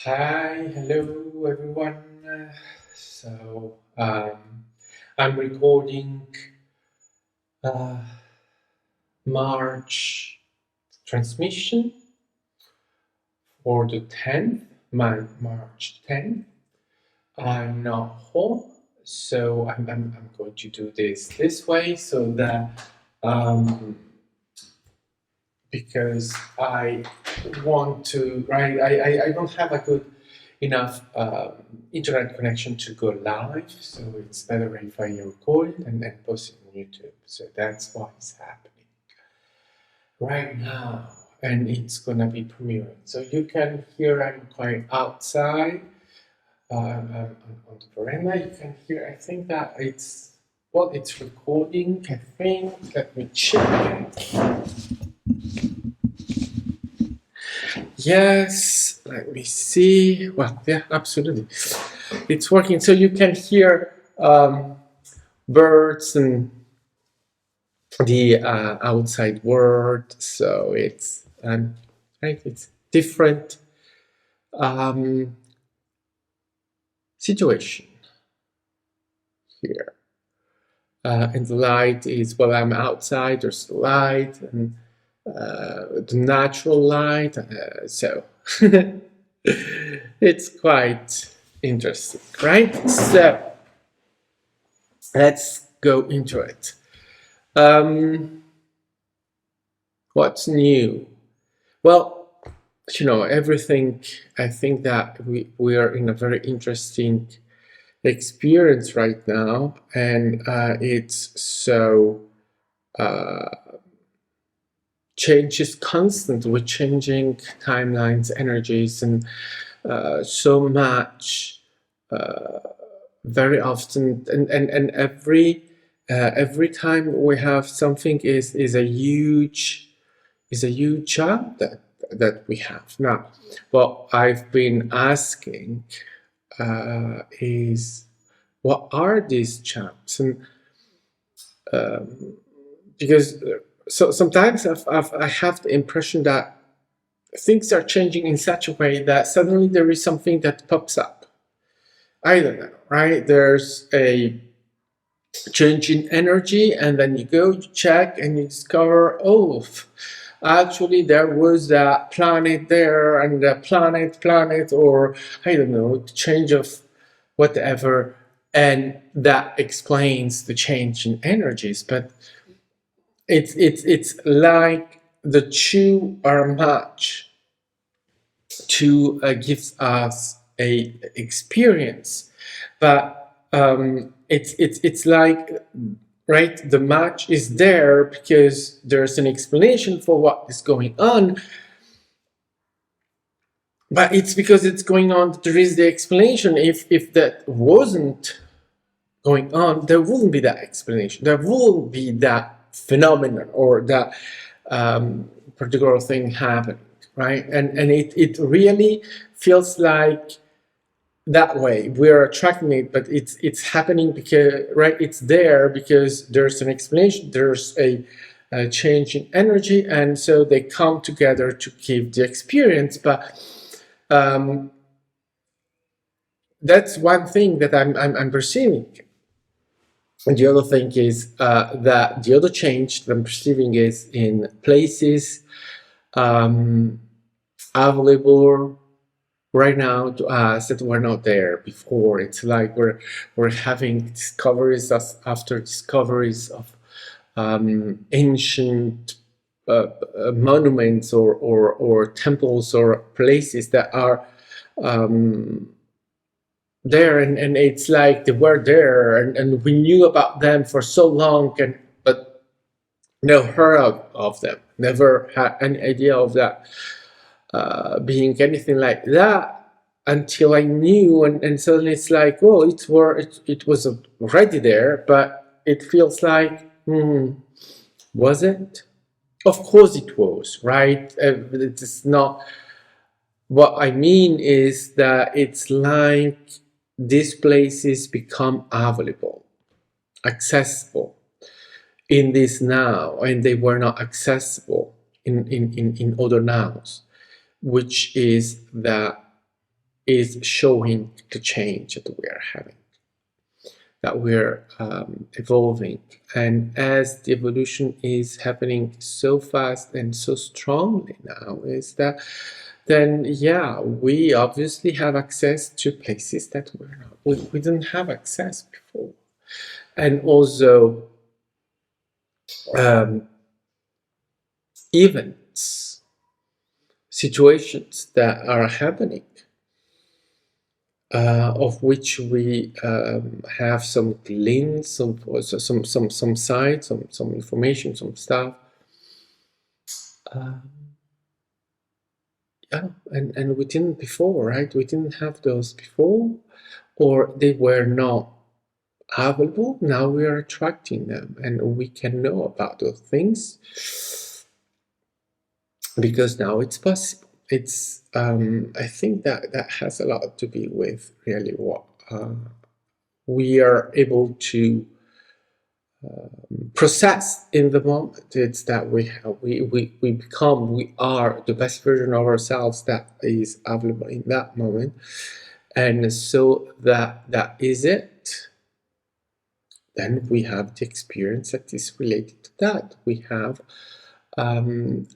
Hi, hello everyone. So I'm recording uh, March transmission for the 10th, March 10th. I'm not home, so I'm going to do this way so that um, because I want to, right? I don't have a good enough internet connection to go live, so it's better if I record it and then post it on YouTube. So that's why it's happening right now, and it's gonna be premiering. So you can hear I'm quite outside on the veranda. You can hear. I think that it's recording. I think. Let me check. Yes, let me see. Well, yeah, absolutely. It's working. So you can hear birds and the outside world. So it's right. It's different um, situation here. And the light is I'm outside. There's the light and the natural light. So it's quite interesting, right? So let's go into it. What's new? Well, everything. I think that we are in a very interesting experience right now, and it's so changes constantly. We're changing timelines, energies, and so much very often, and every time we have something is a huge job that we have now. What I've been asking is what are these jobs, and because so sometimes I have the impression that things are changing in such a way that suddenly there is something that pops up. I don't know, right? There's a change in energy, and then you go, you check, and you discover, oh, actually there was a planet there, and a planet, or I don't know, change of whatever, and that explains the change in energies. But it's like the two are match to gives us a experience, but it's like, right, the match is there because there's an explanation for what is going on, but it's because it's going on there is the explanation. If that wasn't going on, there wouldn't be that explanation, there wouldn't be that phenomenon or that particular thing happening, right? And it really feels like that way we're attracting it, but it's happening because, right, it's there because there's an explanation, there's a change in energy, and so they come together to give the experience. But that's one thing that I'm perceiving, and the other thing is that the other change that I'm perceiving is in places available right now to us that were not there before. It's like we're having discoveries after discoveries of ancient monuments or temples or places that are there, and it's like they were there, and we knew about them for so long, but never heard of them, never had any idea of that being anything like that until I knew, and suddenly it's like, well, it was already there, but it feels like, was it? Of course it was, right? It's not. What I mean is that it's like these places become available, accessible in this now, and they were not accessible in other nows, which is that is showing the change that we are having, that we're evolving. And as the evolution is happening so fast and so strongly now, is that then, yeah, we obviously have access to places that we didn't have access before. And also um, events, situations that are happening, of which we have some gleans, some sight, some information, some stuff. Um, yeah, and we didn't before, right? We didn't have those before, or they were not available. Now we are attracting them, and we can know about those things because now it's possible. It's I think that that has a lot to do with really what we are able to process in the moment. It's that we become, we are the best version of ourselves that is available in that moment, and so that is it. Then we have the experience that is related to that. We have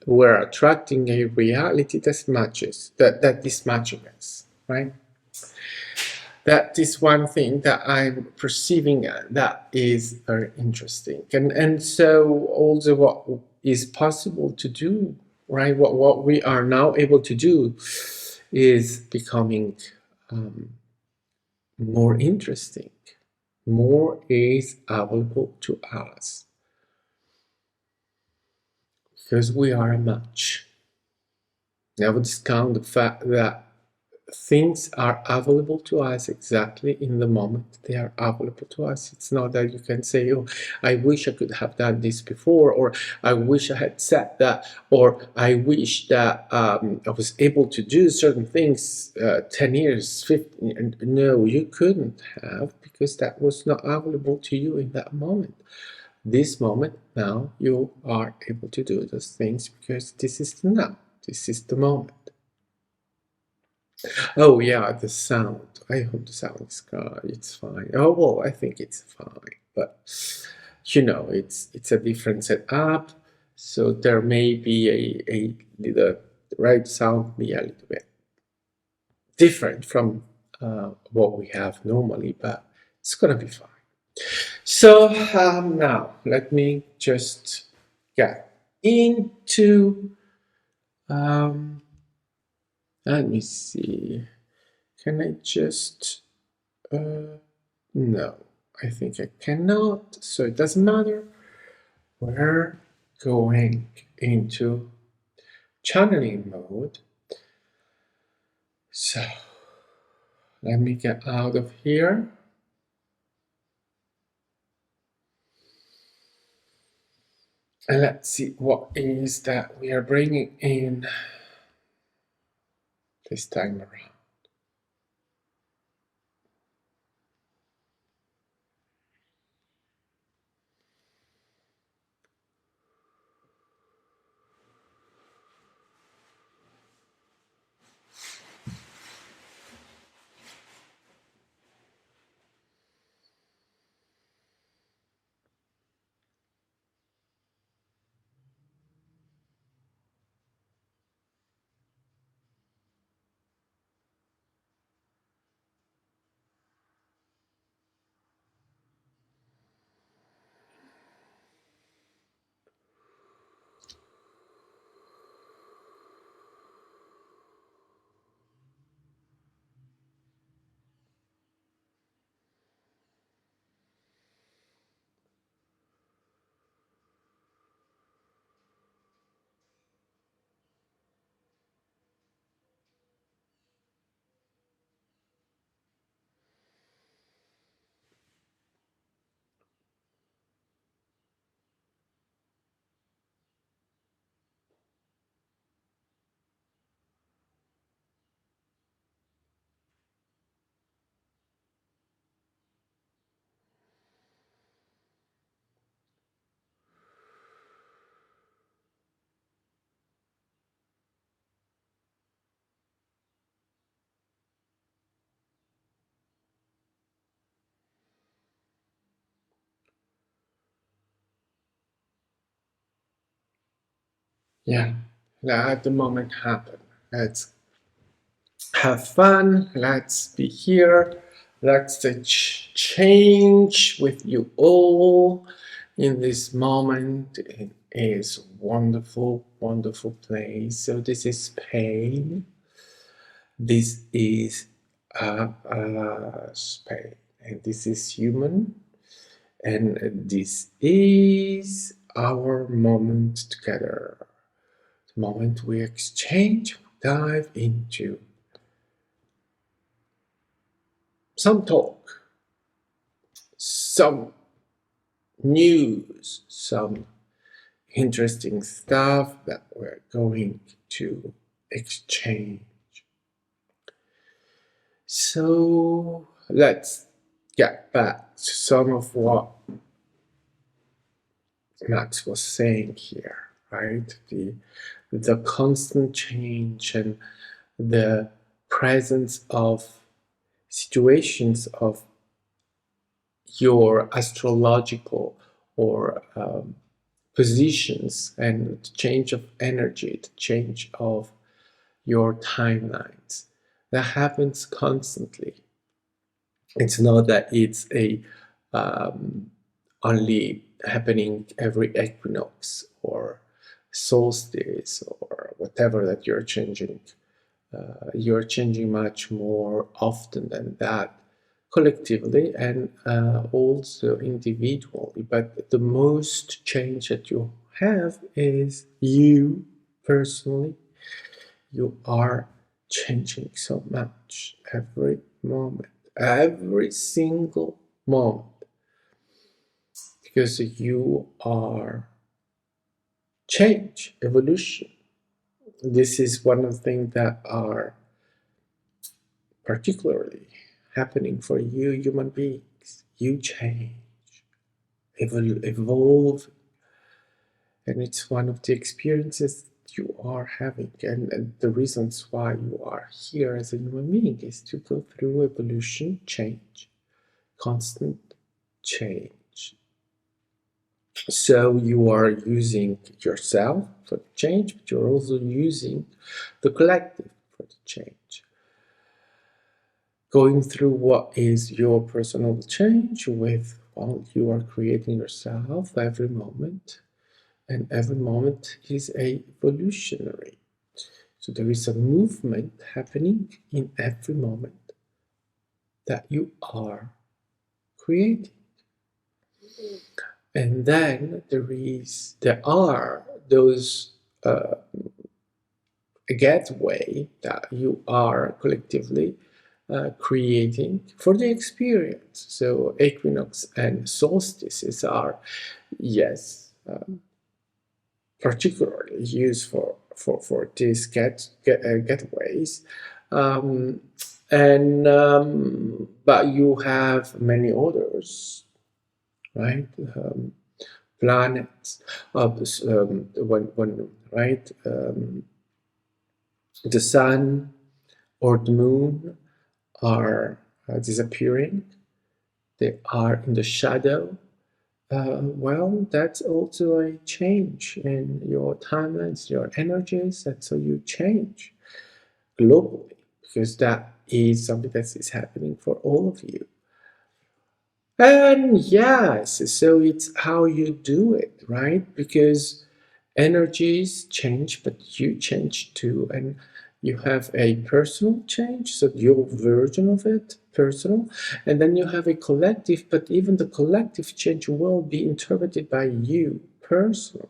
we're attracting a reality that matches, that is matching us, right? That is one thing that I'm perceiving that is very interesting. And so also what is possible to do, right? What we are now able to do is becoming more interesting. More is available to us because we are a match. Never discount the fact that things are available to us exactly in the moment they are available to us. It's not that you can say, oh, I wish I could have done this before, or I wish I had said that, or I wish that I was able to do certain things 10 years, 15. No, you couldn't have, because that was not available to you in that moment. This moment, now, you are able to do those things because this is the now. This is the moment. Oh yeah, the sound. I hope the sound is it's fine. Oh well, I think it's fine, but it's a different setup, so there may be the right sound be a little bit different from what we have normally, but it's gonna be fine. So now let me just get into. Um, Let me see. Can I just no, I think I cannot, so it doesn't matter. We're going into channeling mode. So let me get out of here. And let's see what is that we are bringing in this time around. Yeah, let the moment happen. Let's have fun. Let's be here. Let's change with you all in this moment. It is wonderful, wonderful place. So this is pain. This is Spain, and this is human, and this is our moment together. The moment we exchange, dive into some talk, some news, some interesting stuff that we're going to exchange. So let's get back to some of what Max was saying here, right? The constant change and the presence of situations of your astrological or positions, and the change of energy, the change of your timelines. That happens constantly. It's not that it's a only happening every equinox or solstice or whatever that you're changing. You're changing much more often than that, collectively and also individually. But the most change that you have is you personally. You are changing so much every moment, every single moment, because you are change, evolution. This is one of the things that are particularly happening for you human beings. You change, evolve, and it's one of the experiences you are having, and the reasons why you are here as a human being is to go through evolution, change, constant change. So you are using yourself for the change, but you're also using the collective for the change. Going through what is your personal change with, well, you are creating yourself every moment, and every moment is a evolutionary. So there is a movement happening in every moment that you are creating. And then there are those gateway that you are collectively creating for the experience. So equinox and solstices are, yes, particularly used for these getaways. But you have many others, right? Planets, when right, the sun or the moon are disappearing. They are in the shadow. Well, that's also a change in your timelines, your energies, and so you change globally, because that is something that is happening for all of you. And yes, so it's how you do it, right? Because energies change, but you change too. And you have a personal change, so your version of it, personal. And then you have a collective, but even the collective change will be interpreted by you personally.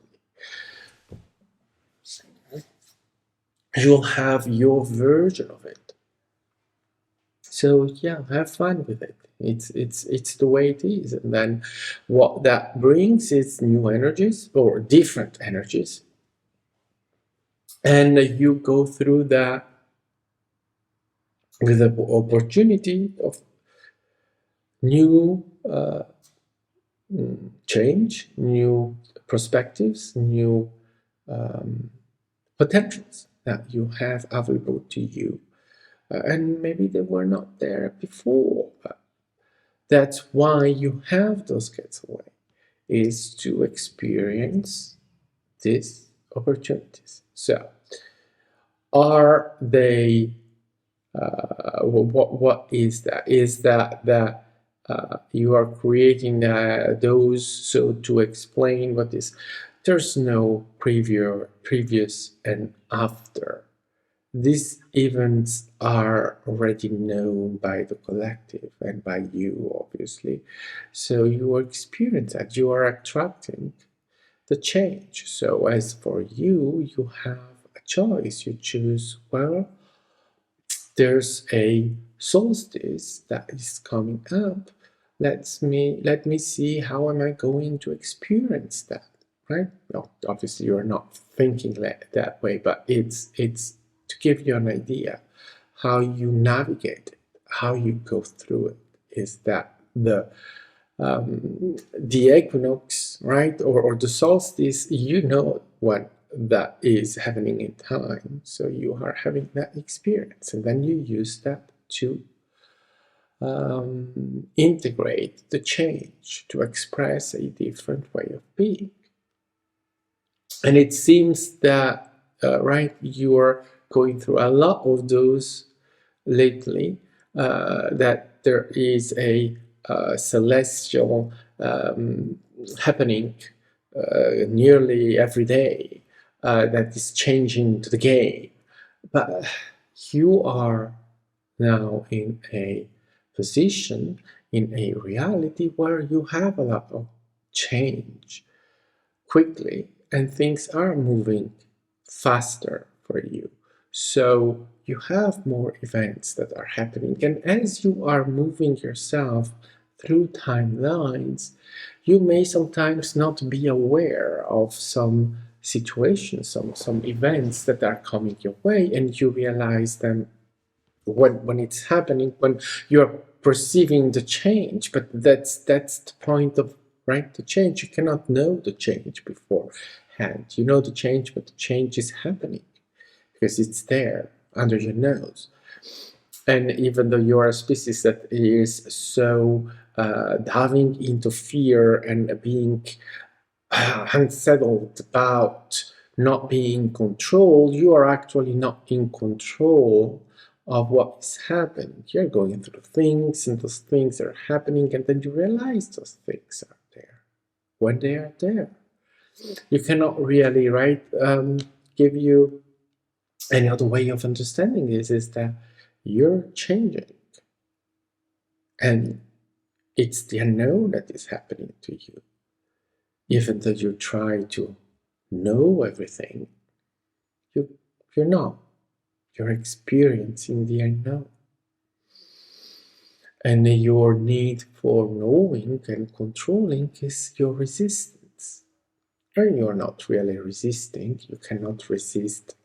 You'll have your version of it. So yeah, have fun with it. It's the way it is. And then what that brings is new energies or different energies. And you go through that with the opportunity of new change, new perspectives, new potentials that you have available to you. And maybe they were not there before, but that's why you have those getaways, is to experience this opportunities. So, are they? What is that? Is that you are creating those so to explain what is? There's no previous and after. These events are already known by the collective and by you, obviously. So you experience that. You are attracting the change. So as for you, you have a choice. You choose, well, there's a solstice that is coming up. Let me see how am I going to experience that, right? Well, obviously you're not thinking that way, but it's to give you an idea how you navigate it, how you go through it. Is that the equinox, right, or the solstice? You know what that is happening in time, so you are having that experience, and then you use that to integrate the change to express a different way of being. And it seems that right, you're going through a lot of those lately, that there is a celestial happening nearly every day that is changing to the game. But you are now in a position, in a reality where you have a lot of change quickly and things are moving faster for you. So you have more events that are happening. And as you are moving yourself through timelines, you may sometimes not be aware of some situations, some events that are coming your way, and you realize them when it's happening, when you're perceiving the change. But that's the point of, right, the change. You cannot know the change beforehand. You know the change, but the change is happening because it's there under your nose. And even though you are a species that is so diving into fear and being unsettled about not being controlled, you are actually not in control of what is happening. You're going through things, and those things are happening, and then you realize those things are there when they are there. You cannot really, right, give you any other way of understanding this. Is that you're changing, and it's the unknown that is happening to you. Even though you try to know everything, you, you're not. You're experiencing the unknown. And your need for knowing and controlling is your resistance. And you're not really resisting. You cannot resist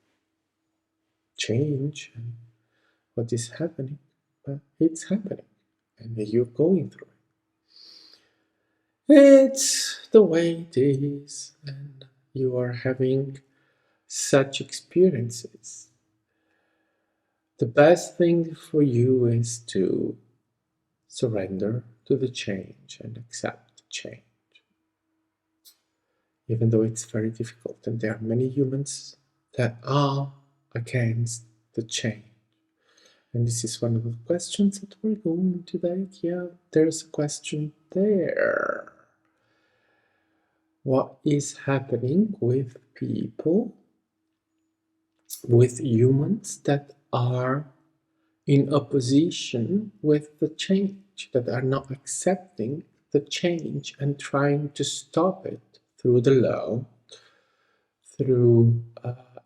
change and what is happening, but it's happening. And you're going through it. It's the way it is, and you are having such experiences. The best thing for you is to surrender to the change and accept the change, even though it's very difficult. And there are many humans that are against the change. And this is one of the questions that we're going to take. Yeah, there's a question there. What is happening with people, with humans that are in opposition with the change, that are not accepting the change and trying to stop it through the law, through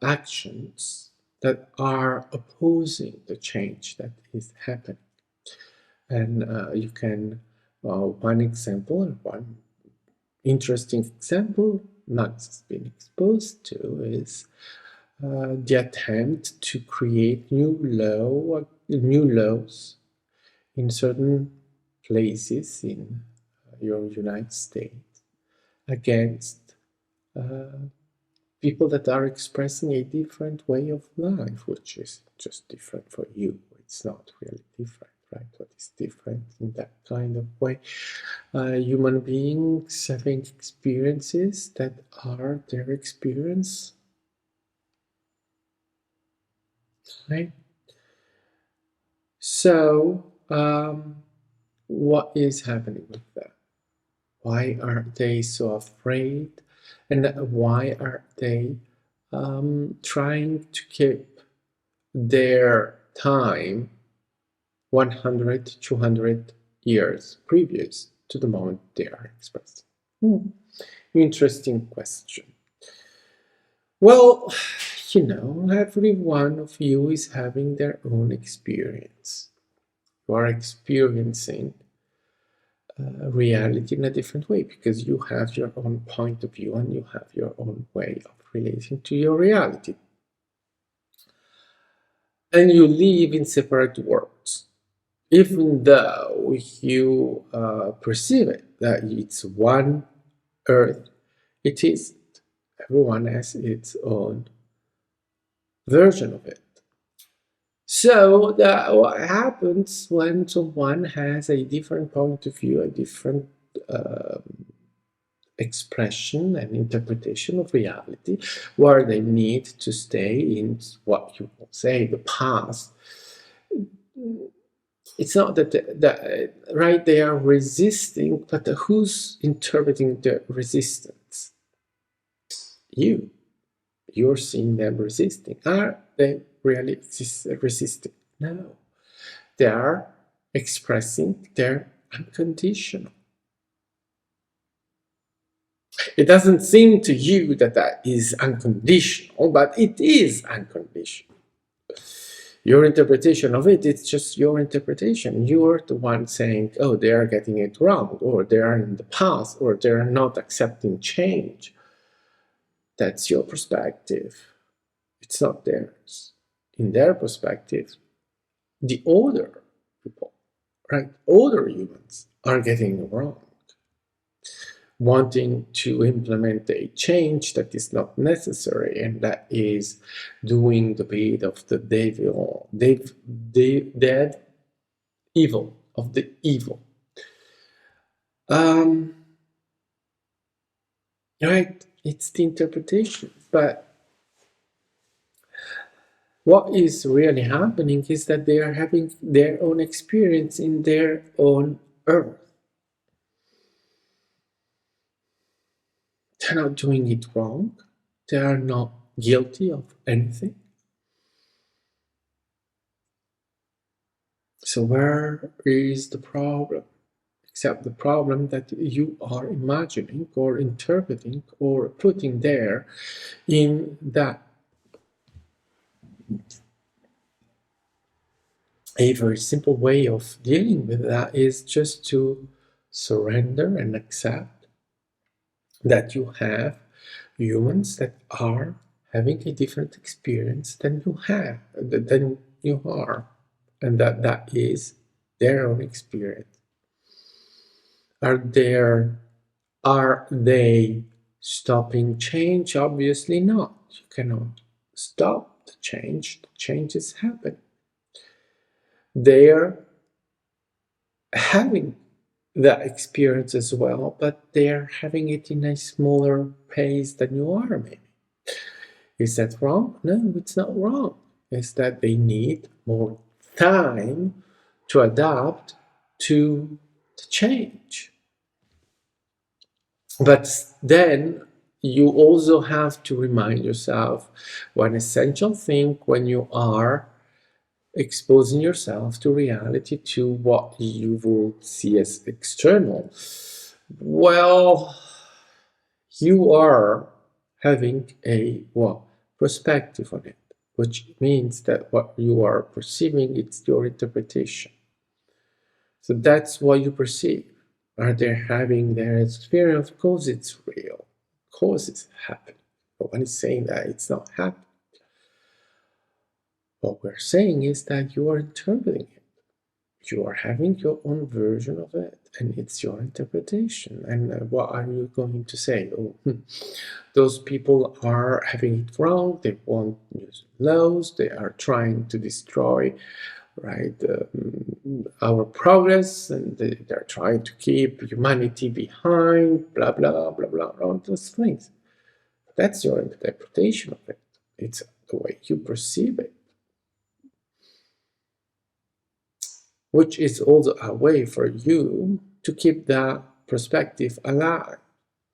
actions that are opposing the change that is happening. And you can, one example, one interesting example Max has been exposed to is the attempt to create new laws in certain places in your United States against people that are expressing a different way of life, which is just different for you. It's not really different, right? What is different in that kind of way? Human beings having experiences that are their experience right? So, what is happening with that? Why are they so afraid? And why are they trying to keep their time 100, 200 years previous to the moment they are expressing? Interesting question. Well, every one of you is having their own experience. You are experiencing reality in a different way because you have your own point of view and you have your own way of relating to your reality. And you live in separate worlds. Even though you perceive it that it's one earth, it isn't. Everyone has its own version of it. So what happens when someone has a different point of view, a different expression and interpretation of reality, where they need to stay in what you say the past? It's not that right, they are resisting, but who's interpreting the resistance? You're seeing them resisting. Are they really resisting? No, they are expressing their unconditional. It doesn't seem to you that that is unconditional, but it is unconditional. Your interpretation of it, it's just your interpretation. You're the one saying, oh, they are getting it wrong, or they are in the past, or they are not accepting change. That's your perspective. It's not theirs. In their perspective, the older people, right, older humans are getting it wrong, wanting to implement a change that is not necessary, and that is doing the bit of the devil, dead evil of the evil. Right, it's the interpretation, but what is really happening is that they are having their own experience in their own earth. They're not doing it wrong. They are not guilty of anything. So where is the problem? Except the problem that you are imagining or interpreting or putting there in that. A very simple way of dealing with that is just to surrender and accept that you have humans that are having a different experience than you are, and that is their own experience. Are they stopping change? Obviously not. You cannot stop the change. The change is happening. They're having that experience as well, but they're having it in a smaller pace than you are, maybe. Is that wrong? No, it's not wrong. It's that they need more time to adapt to the change. But then you also have to remind yourself one essential thing when you are exposing yourself to reality, to what you would see as external. Well, you are having a perspective on it, which means that what you are perceiving, it's your interpretation. So that's what you perceive. Are they having their experience? Of course it's real. Of course it's happening. But when it's saying that it's not happening, what we're saying is that you are interpreting it. You are having your own version of it, and it's your interpretation. And what are you going to say? Oh, those people are having it wrong. They want new laws. They are trying to destroy, right, our progress, and they're trying to keep humanity behind. Blah blah blah blah. All those things. That's your interpretation of it. It's the way you perceive it. which is also a way for you to keep that perspective alive.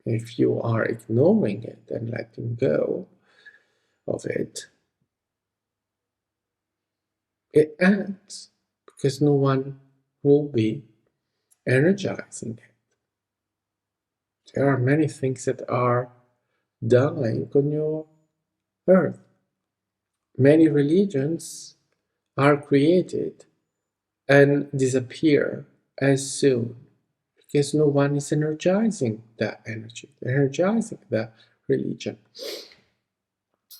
If you are ignoring it and letting go of it, it ends because no one will be energizing it. There are many things that are dying on your earth. Many religions are created and disappear as soon because no one is energizing that energy, energizing that religion.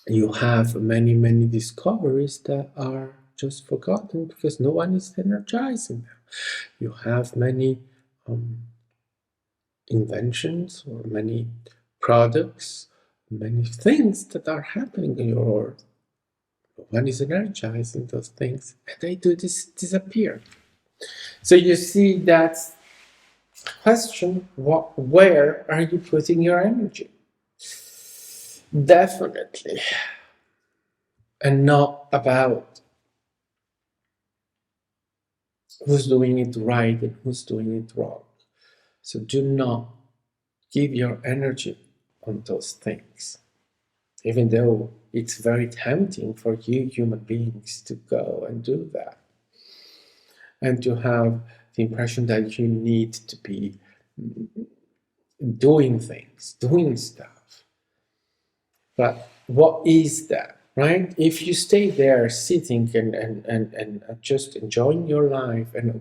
You have many, many discoveries that are just forgotten because no one is energizing them. You have many inventions or many products, many things that are happening in your world. No one is energizing those things and they do disappear. So you see that question, where are you putting your energy? Definitely. And not about who's doing it right and who's doing it wrong. So do not give your energy on those things, even though it's very tempting for you human beings to go and do that and to have the impression that you need to be doing things, doing stuff. But what is that, right? If you stay there sitting and just enjoying your life and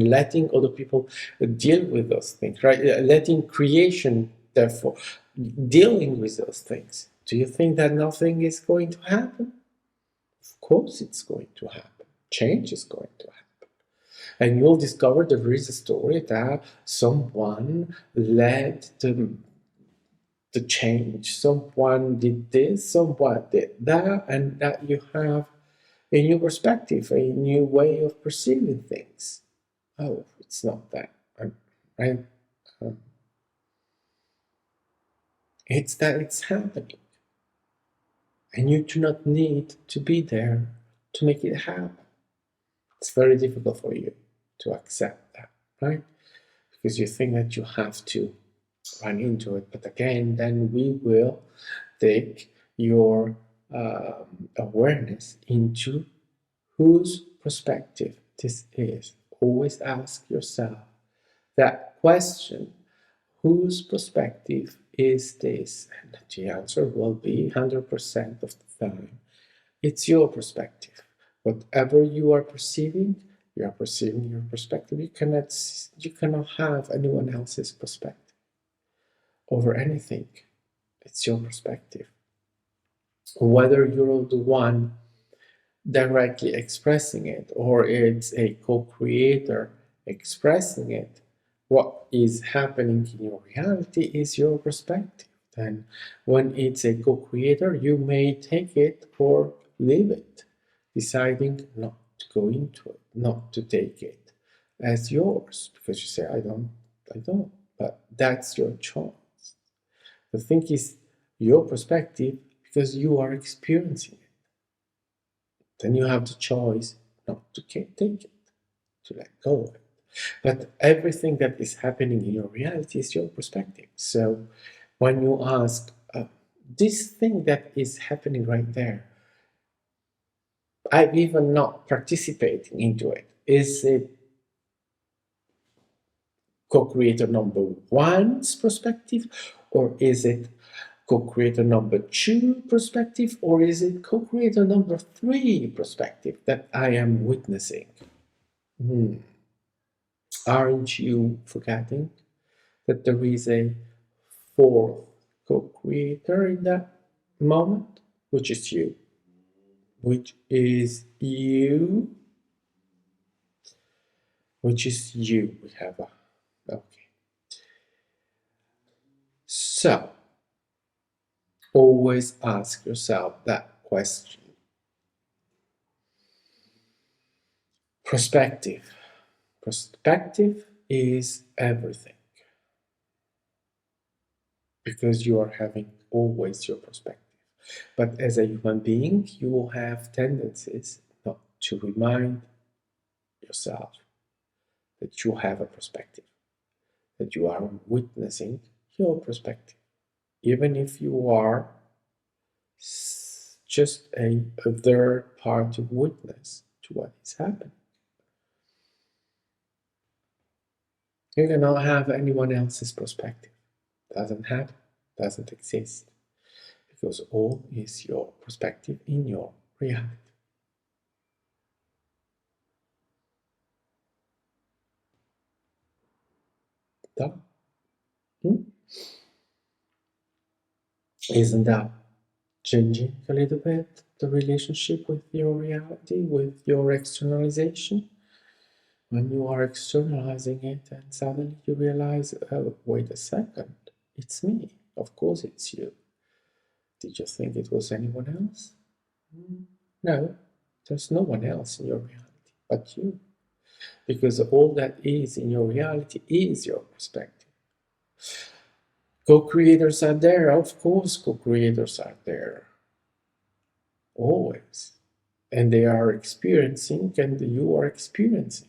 letting other people deal with those things, right? Letting creation, therefore, dealing with those things, do you think that nothing is going to happen? Of course it's going to happen. Change is going to happen. And you'll discover there is a story that someone led the change. Someone did this, someone did that, and that you have a new perspective, a new way of perceiving things. Oh, it's not that, right? Um, it's that it's happening. And you do not need to be there to make it happen. It's very difficult for you to accept that, right? Because you think that you have to run into it. But again, then we will take your awareness into whose perspective this is. Always ask yourself that question, whose perspective is this? And the answer will be 100% of the time. It's your perspective. Whatever you are perceiving your perspective. You cannot have anyone else's perspective over anything. It's your perspective. Whether you're the one directly expressing it or it's a co-creator expressing it, what is happening in your reality is your perspective. And when it's a co-creator, you may take it or leave it, deciding not to go into it, not to take it as yours, because you say, I don't, but that's your choice. The thing is your perspective because you are experiencing it. Then you have the choice not to take it, to let go of it. But everything that is happening in your reality is your perspective. So when you ask, this thing that is happening right there, I'm even not participating into it. Is it co-creator number one's perspective, or is it co-creator number two perspective, or is it co-creator number three perspective that I am witnessing? Aren't you forgetting that there is a fourth co-creator in that moment, which is you, which is you, which is you. We have a okay. So always ask yourself that question. Perspective. Perspective is everything because you are having always your perspective. But as a human being, you will have tendencies not to remind yourself that you have a perspective, that you are witnessing your perspective, even if you are just a third party witness to what is happening. You cannot have anyone else's perspective. Doesn't happen, doesn't exist, because all is your perspective in your reality. Done. Isn't that changing a little bit the relationship with your reality, with your externalization? When you are externalizing it and suddenly you realize, oh, wait a second, it's me. Of course it's you. Did you think it was anyone else? No, there's no one else in your reality but you. Because all that is in your reality is your perspective. Co-creators are there, of course, co-creators are there. Always. And they are experiencing, and you are experiencing.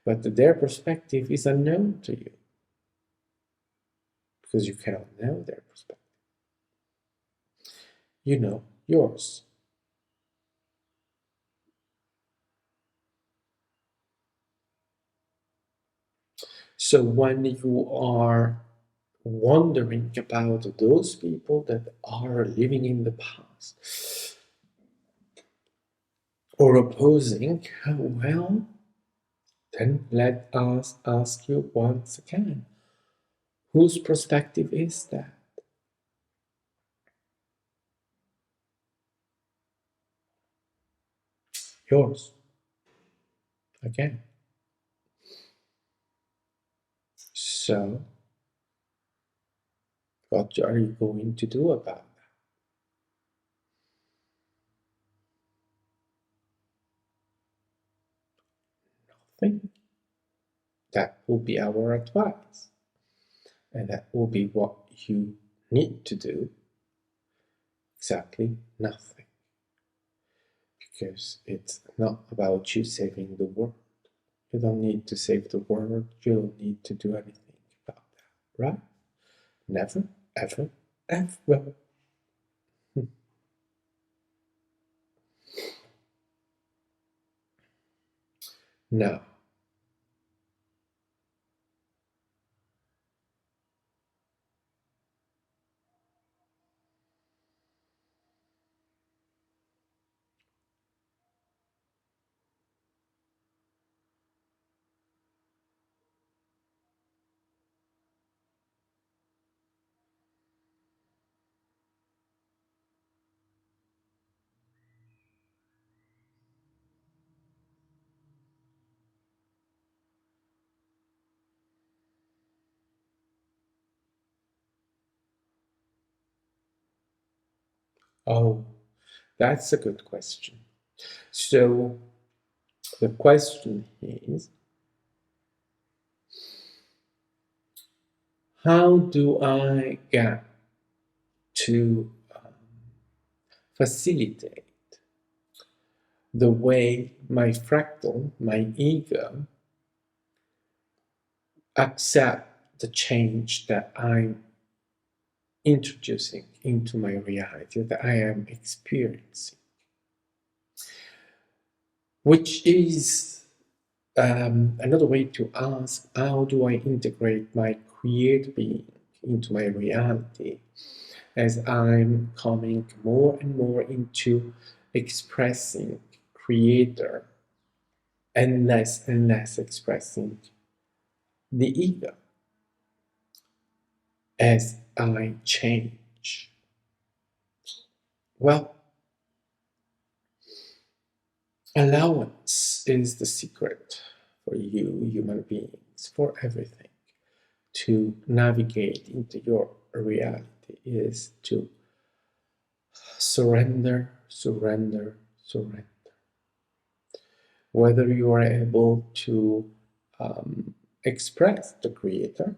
But their perspective is unknown to you because you cannot know their perspective. You know yours. So when you are wondering about those people that are living in the past or opposing, well, then let us ask you once again, whose perspective is that? Yours. Again. So, what are you going to do about that? Nothing. That will be our advice. And that will be what you need to do. Exactly nothing. Because it's not about you saving the world. You don't need to save the world. You don't need to do anything about that, right? Never, ever, ever. No. Oh, that's a good question. So the question is, how do I get to facilitate the way my fractal, my ego, accept the change that I'm introducing into my reality, that I am experiencing, which is another way to ask, how do I integrate my creator being into my reality as I'm coming more and more into expressing creator and less expressing the ego as I change? Well, allowance is the secret for you, human beings, for everything. To navigate into your reality is to surrender, surrender, surrender. Whether you are able to express the creator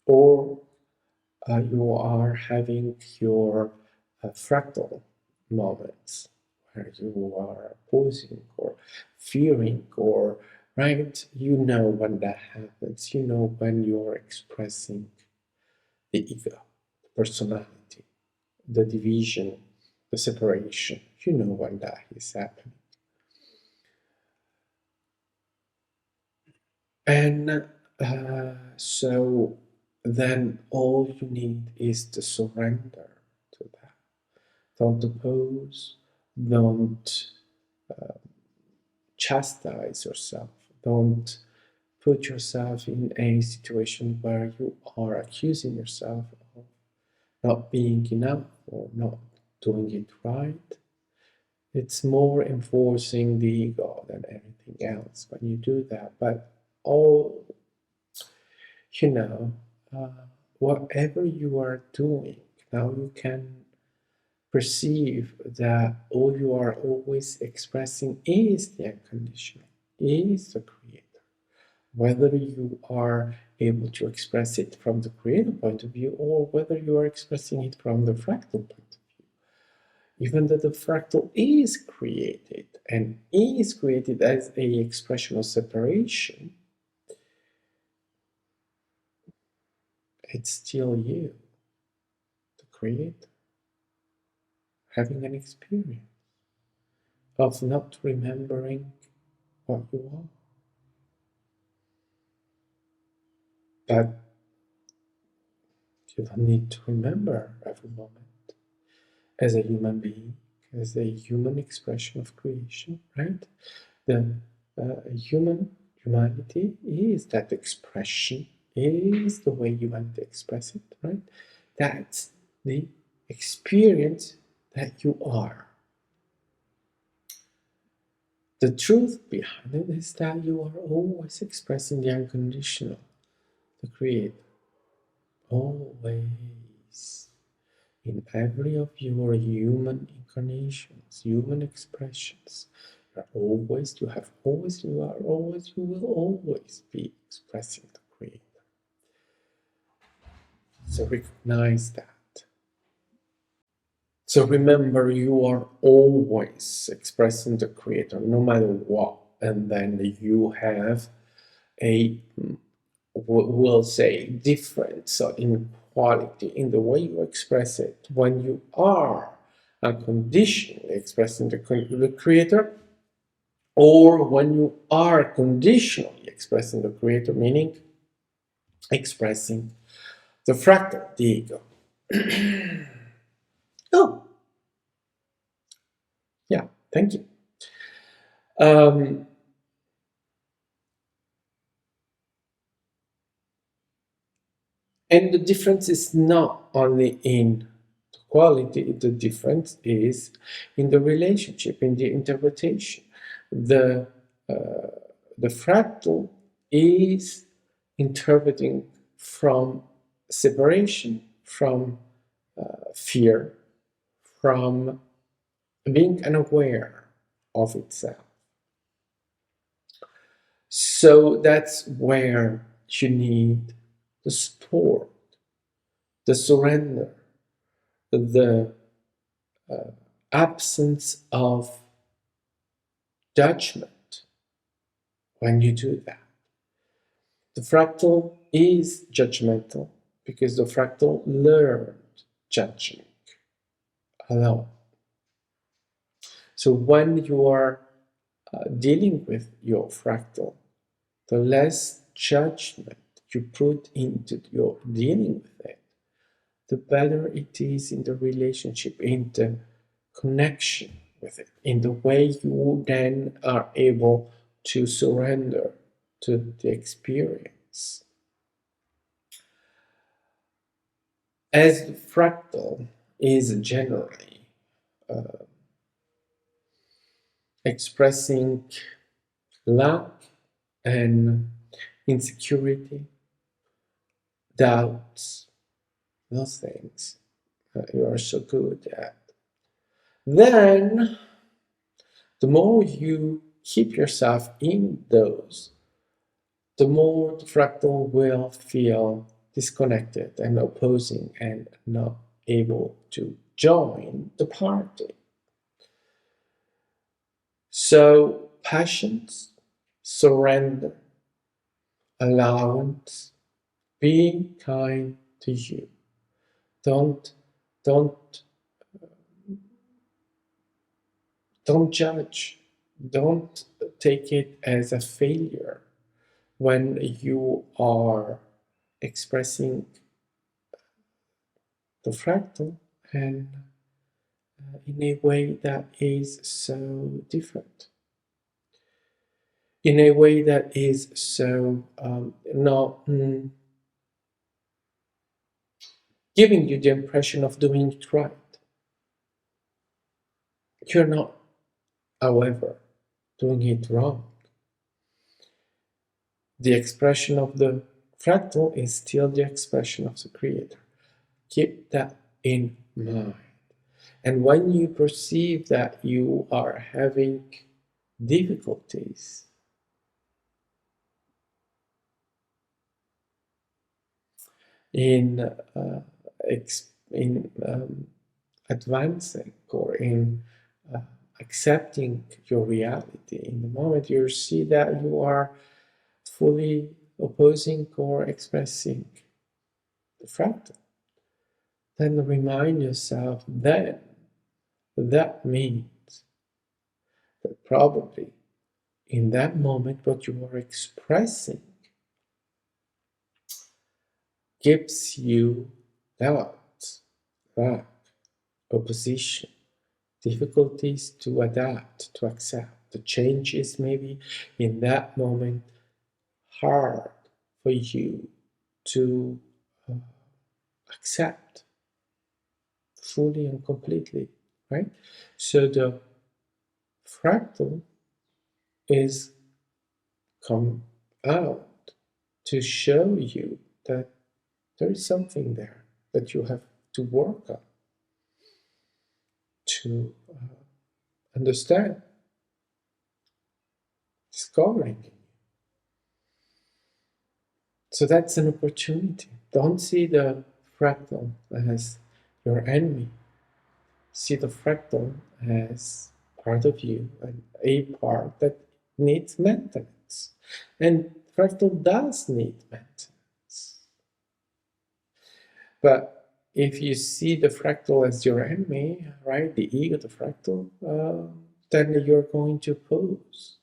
or you are having your fractal moments where you are opposing or fearing or right? You know when that happens. You know when you're expressing the ego, the personality, the division, the separation. You know when that is happening. And so then all you need is to surrender to that. Don't oppose, don't chastise yourself, don't put yourself in a situation where you are accusing yourself of not being enough or not doing it right. It's more enforcing the ego than anything else when you do that. But all, you know, whatever you are doing, now you can perceive that all you are always expressing is the unconditional, is the creator. Whether you are able to express it from the creator point of view or whether you are expressing it from the fractal point of view. Even though the fractal is created and is created as a expression of separation, it's still you, the creator, having an experience of not remembering what you are. But you don't need to remember every moment as a human being, as a human expression of creation, right? The humanity is that expression, is the way humanity expresses it, right? That's the experience that you are. The truth behind it is that you are always expressing the unconditional, the creator, always. In every of your human incarnations, human expressions, you have always, you are always, you will always be expressing the Creator. So recognize that. So remember, you are always expressing the Creator, no matter what. And then you have a, we'll say, difference in quality in the way you express it when you are unconditionally expressing the creator, or when you are conditionally expressing the creator, meaning expressing the fractal, the ego. Oh, yeah, thank you. And the difference is not only in the quality, the difference is in the relationship, in the interpretation. The, uh, the fractal is interpreting from separation, from fear, from being unaware of itself. So that's where you need the support, the surrender, the absence of judgment when you do that. The fractal is judgmental because the fractal learned judging alone. So when you are dealing with your fractal, the less judgment you put into your dealing with it, the better it is in the relationship, in the connection with it, in the way you then are able to surrender to the experience. As the fractal is generally expressing lack and insecurity, doubts, those things that you are so good at, then the more you keep yourself in those, the more the fractal will feel disconnected and opposing and not able to join the party. So patience, surrender, allowance, being kind to you. Don't don't don't judge. Don't take it as a failure when you are expressing the fractal and in a way that is so different, in a way that is so not giving you the impression of doing it right. You're not, however, doing it wrong. The expression of the fractal is still the expression of the creator. Keep that in mind. And when you perceive that you are having difficulties in advancing or in uh, accepting your reality, in the moment you see that you are fully opposing or expressing the fractal, then remind yourself then that means that probably in that moment what you are expressing gives you doubt, lack, opposition, difficulties to adapt, to accept. The changes maybe in that moment hard for you to uh, accept fully and completely, right? So the fractal is come out to show you that there is something there that you have to work on to understand, discovering. So that's an opportunity. Don't see the fractal as your enemy. See the fractal as part of you and a part that needs maintenance. And fractal does need maintenance. But if you see the fractal as your enemy, right, the ego, the fractal, then you're going to oppose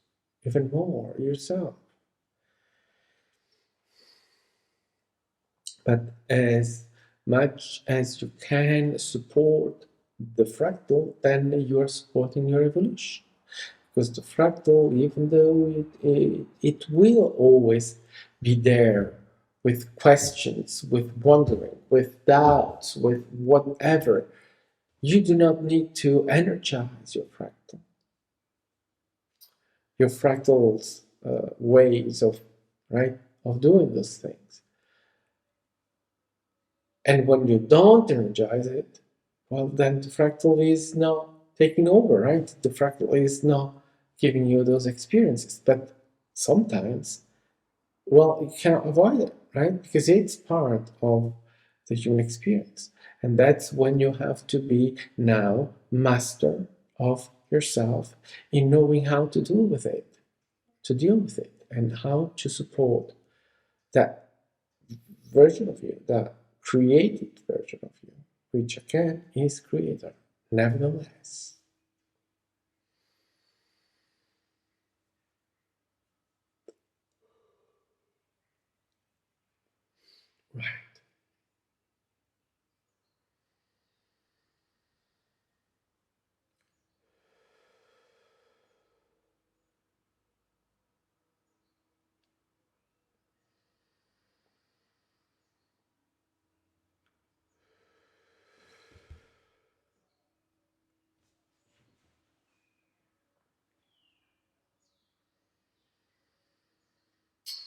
even more yourself. But as much as you can support the fractal, then you are supporting your evolution. Because the fractal, even though it will always be there with questions, with wondering, with doubts, with whatever, you do not need to energize your fractal. Your fractal's ways of, right, of doing those things. And when you don't energize it, well, then the fractal is not taking over, right? The fractal is not giving you those experiences. But sometimes, well, you cannot avoid it, right? Because it's part of the human experience. And that's when you have to be now master of yourself in knowing how to deal with it, and how to support that version of you, that created version of you, which again is creator, nevertheless. Right.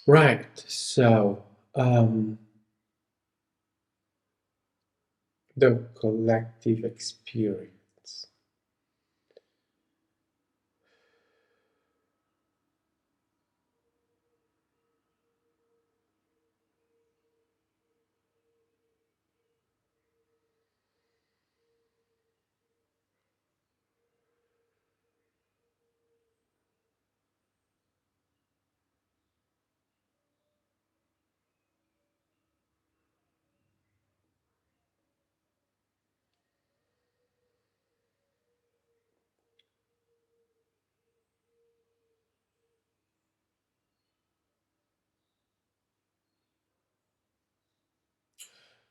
Right. So the collective experience.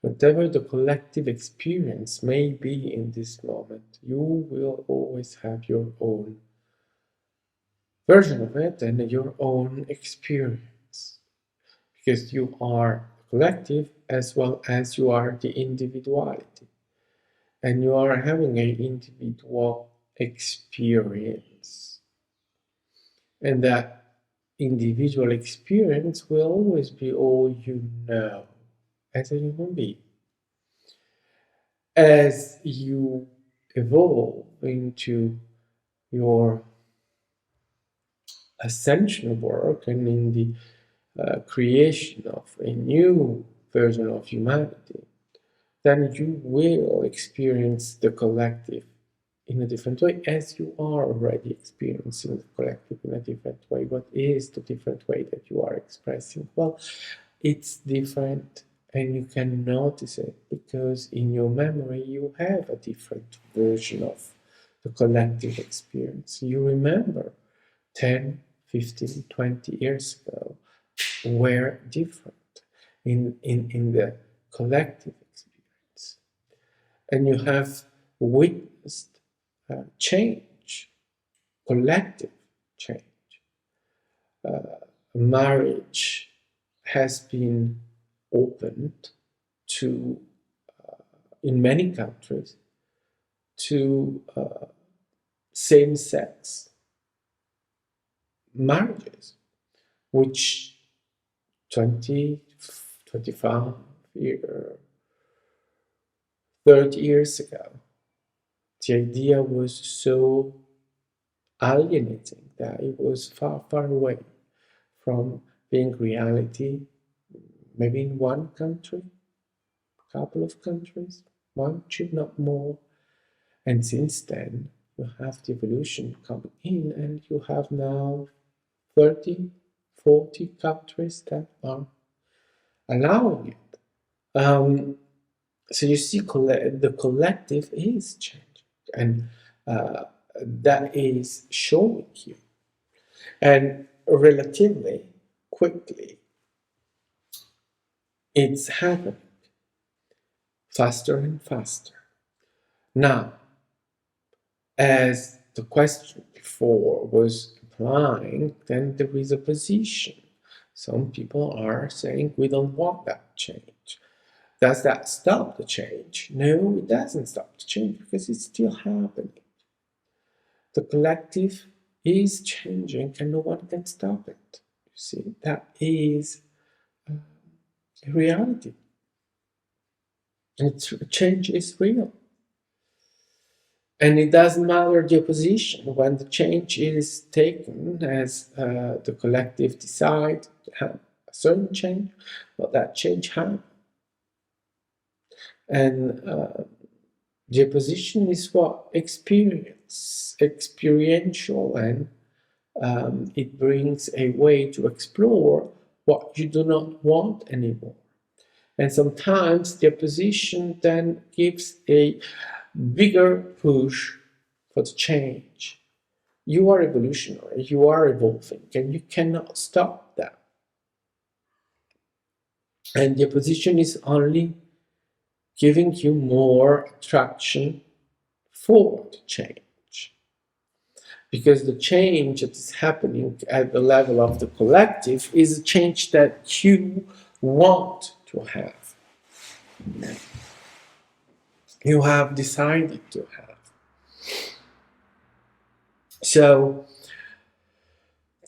Whatever the collective experience may be in this moment, you will always have your own version of it and your own experience. Because you are collective as well as you are the individuality. And you are having an individual experience. And that individual experience will always be all you know as a human being. As you evolve into your ascension work and in the creation of a new version of humanity, then you will experience the collective in a different way, as you are already experiencing the collective in a different way. What is the different way that you are expressing? Well, it's different and you can notice it because in your memory you have a different version of the collective experience. You remember 10, 15, 20 years ago were different in the collective experience. And you have witnessed change, collective change. Marriage has been opened to, in many countries, to same-sex marriages, which 20, 25 years, 30 years ago, the idea was so alienating that it was far, far away from being reality, maybe in one country, a couple of countries, one, two, not more. And since then, you have the evolution coming in, and you have now 30, 40 countries that are allowing it. So you see, the collective is changing, and that is showing you. And relatively quickly, it's happening faster and faster. Now, as the question before was implying, then there is a position. Some people are saying we don't want that change. Does that stop the change? No, it doesn't stop the change because it's still happening. The collective is changing and no one can stop it. You see, that is a reality. And change is real. And it doesn't matter the opposition. When the change is taken as the collective decide to have a certain change, well, that change happens. And the opposition is what? Experiential, and it brings a way to explore what you do not want anymore. And sometimes the opposition then gives a bigger push for the change. You are evolutionary, you are evolving, and you cannot stop that. And the opposition is only giving you more attraction for the change. Because the change that is happening at the level of the collective is a change that you want to have. You have decided to have. So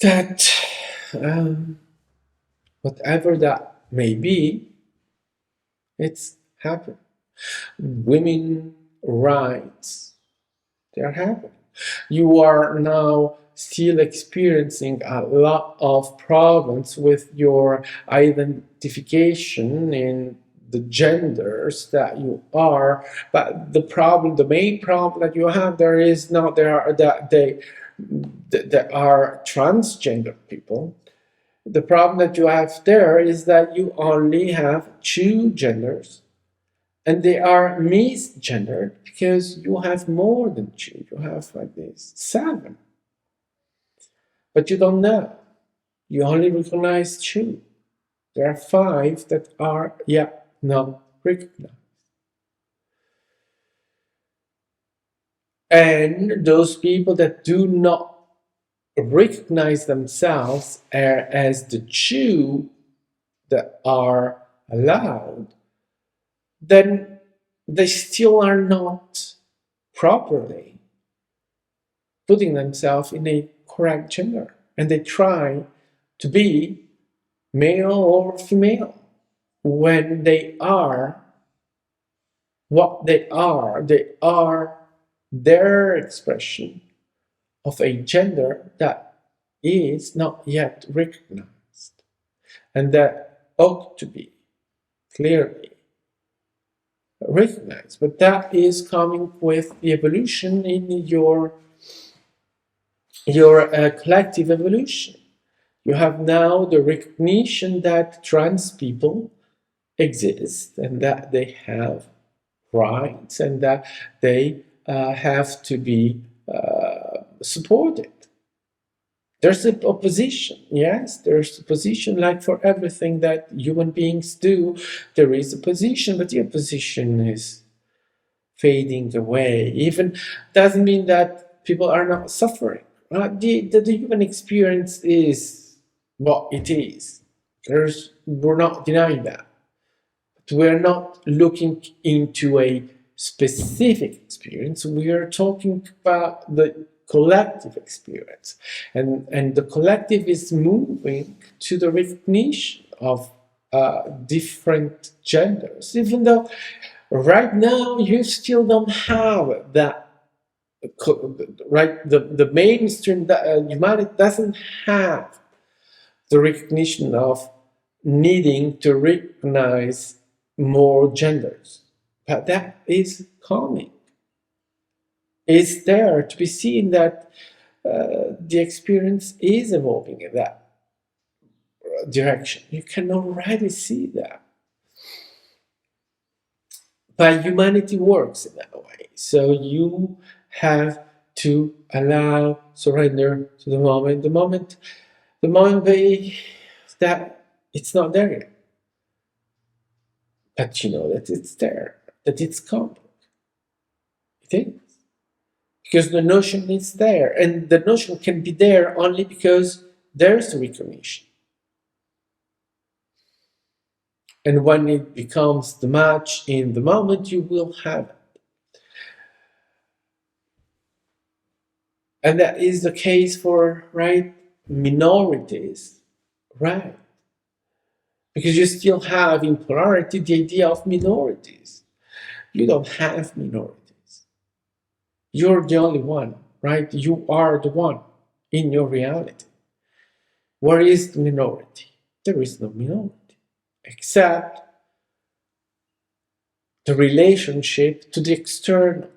that whatever that may be, it's happening. Women rights, they're happening. You are now still experiencing a lot of problems with your identification in the genders that you are, but the main problem that you have there is not there are transgender people. The problem that you have there is that you only have two genders, and they are misgendered because you have more than two. You have like this 7, but you don't know. You only recognize two. There are 5 that are not recognized. And those people that do not recognize themselves as the Jew that are allowed, then they still are not properly putting themselves in a correct gender. And they try to be male or female when they are what they are. They are their expression of a gender that is not yet recognized and that ought to be clearly recognized. But that is coming with the evolution in your collective evolution. You have now the recognition that trans people exist and that they have rights and that they have to be supported. There's an opposition, yes, there's opposition like for everything that human beings do. There is opposition, but the opposition is fading away. Even doesn't mean that people are not suffering. The human experience is what it is. We're not denying that. But we're not looking into a specific experience. We are talking about the collective experience. And the collective is moving to the recognition of different genders, even though right now you still don't have that. Right, the mainstream humanity doesn't have the recognition of needing to recognize more genders, but that is coming. It's there to be seen that the experience is evolving in that direction. You can already see that. But humanity works in that way. So you have to allow surrender to the moment. The moment that it's not there yet. But you know that it's there, that it's coming. It is. Because the notion is there. And the notion can be there only because there's a recognition. And when it becomes the match in the moment, you will have it. And that is the case for, right, minorities, right? Because you still have in polarity the idea of minorities. You don't have minorities. You're the only one, right? You are the one in your reality. Where is the minority? There is no minority, except the relationship to the external.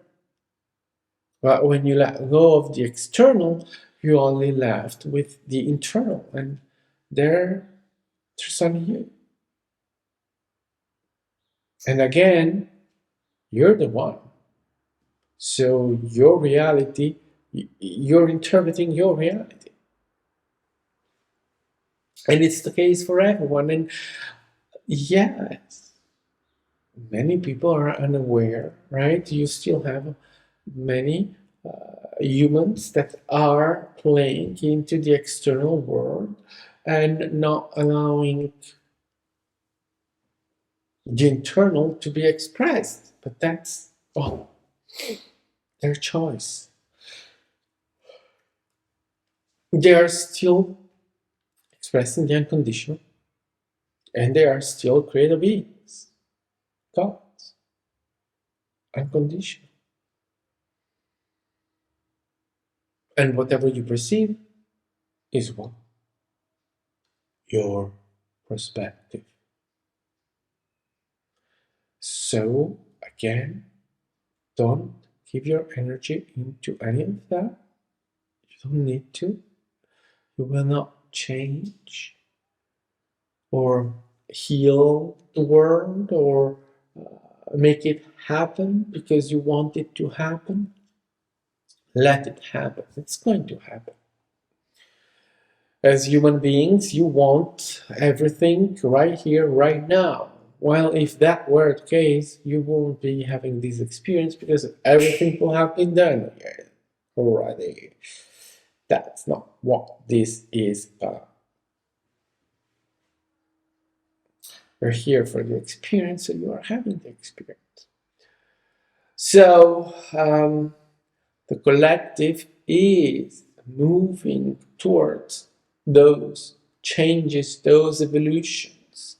But when you let go of the external, you're only left with the internal, and there's only you. And again, you're the one. So your reality, you're interpreting your reality. And it's the case for everyone. And yes, many people are unaware, right? You still have many humans that are playing into the external world and not allowing the internal to be expressed. But that's their choice. They are still expressing the unconditional, and they are still creative beings, gods, unconditional. And whatever you perceive is one. Your perspective. So, again, don't give your energy into any of that. You don't need to. You will not change or heal the world or make it happen because you want it to happen. Let it happen. It's going to happen. As human beings, you want everything right here, right now. Well, if that were the case, you won't be having this experience because everything will have been done already. That's not what this is about. You're here for the experience, so you are having the experience. So, the collective is moving towards those changes, those evolutions.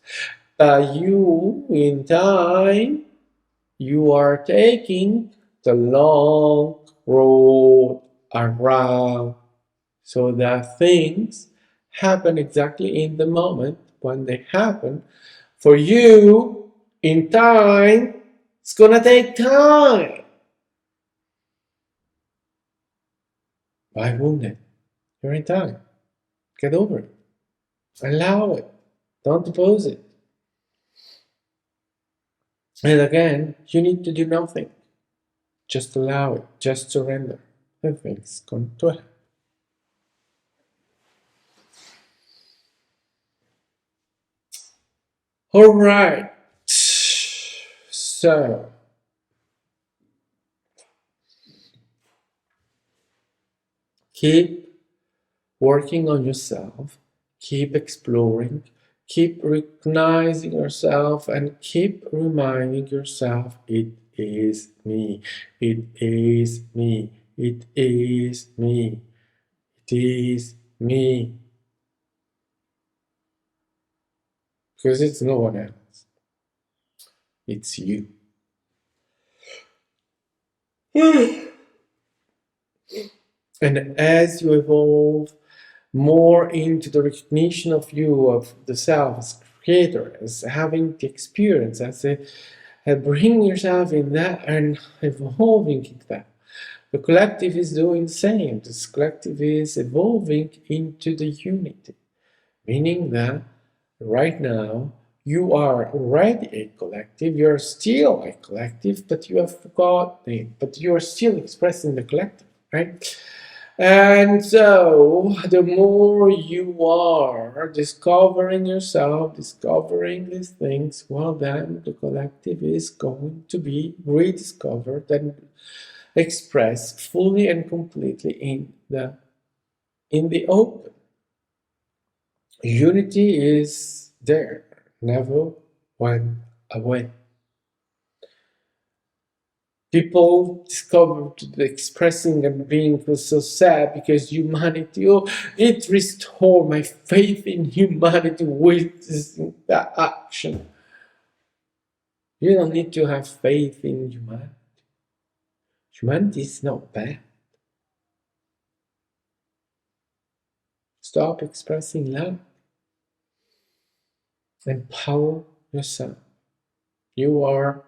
You, in time, you are taking the long road around so that things happen exactly in the moment when they happen. For you, in time, it's gonna take time. Why wouldn't it? You're in time. Get over it. Allow it. Don't oppose it. And again, you need to do nothing. Just allow it. Just surrender. Everything's going to happen. All right. So, keep working on yourself. Keep exploring. Keep recognizing yourself and keep reminding yourself it is me. It is me. It is me. It is me. Because it's no one else. It's you. And as you evolve more into the recognition of you, of the self as creator, as having the experience, as bringing yourself in that and evolving into that, the collective is doing the same. This collective is evolving into the unity, meaning that right now you are already a collective, you're still a collective, but you have forgotten it, but you're still expressing the collective, right? And so, the more you are discovering yourself, discovering these things, well, then the collective is going to be rediscovered and expressed fully and completely in the open. Unity is there, never went away. People discovered expressing and being so sad because humanity, oh, it restored my faith in humanity with that action. You don't need to have faith in humanity. Humanity is not bad. Stop expressing love. Empower yourself. You are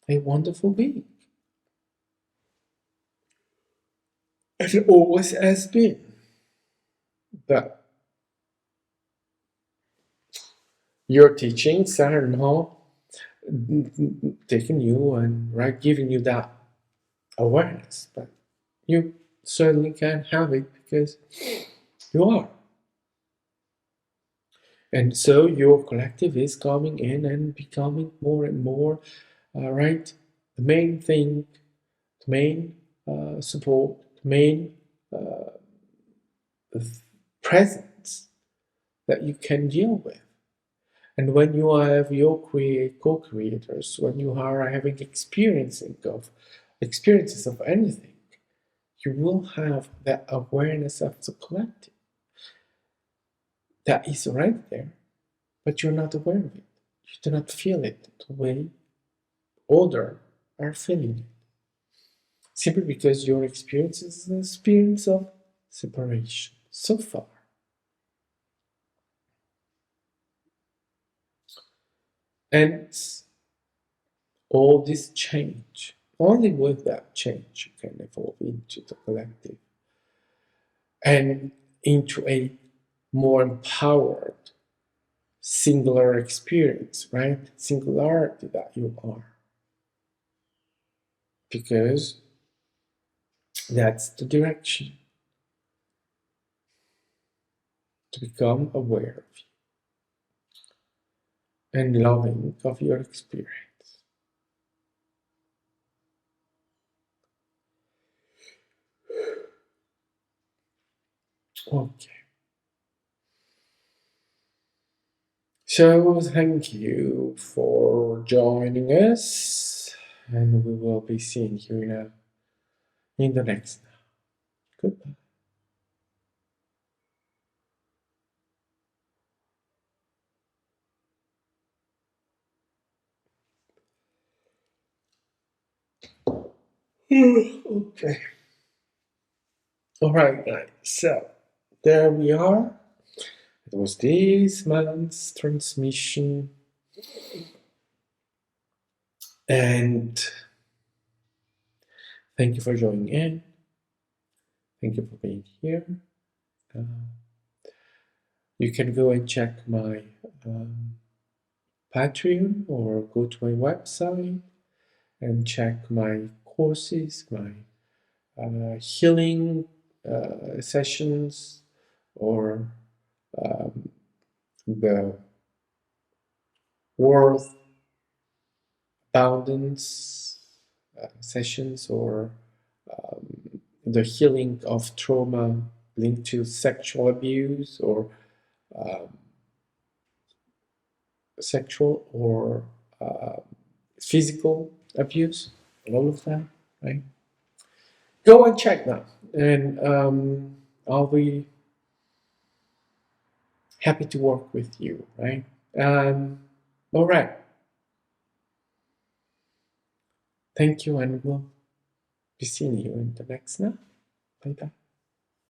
a wonderful being. It always has been. But your teachings are now taking you and right giving you that awareness. But you certainly can have it because you are. And so your collective is coming in and becoming more and more, right? The main thing, the main support, the main presence that you can deal with. And when you have your co-creators, when you are having experiences of anything, you will have that awareness of the collective that is right there, but you're not aware of it. You do not feel it the way others are feeling it. Simply because your experience is an experience of separation so far. And all this change, only with that change you can evolve into the collective and into a more empowered singular experience, right? Singularity that you are. Because that's the direction, to become aware of you. and loving of your experience. Okay. So thank you for joining us, and we will be seeing you in the next. Goodbye. Okay. All right, guys. So there we are. It was this month's transmission, and thank you for joining in. Thank you for being here. Uh, you can go and check my Patreon or go to my website and check my courses, my healing sessions, or the worth abundance sessions, or the healing of trauma linked to sexual abuse, or um, sexual or physical abuse, all of that, right? Go and check that, and I'll be happy to work with you, right? All right. Thank you, and we'll be seeing you in the next now. Bye bye.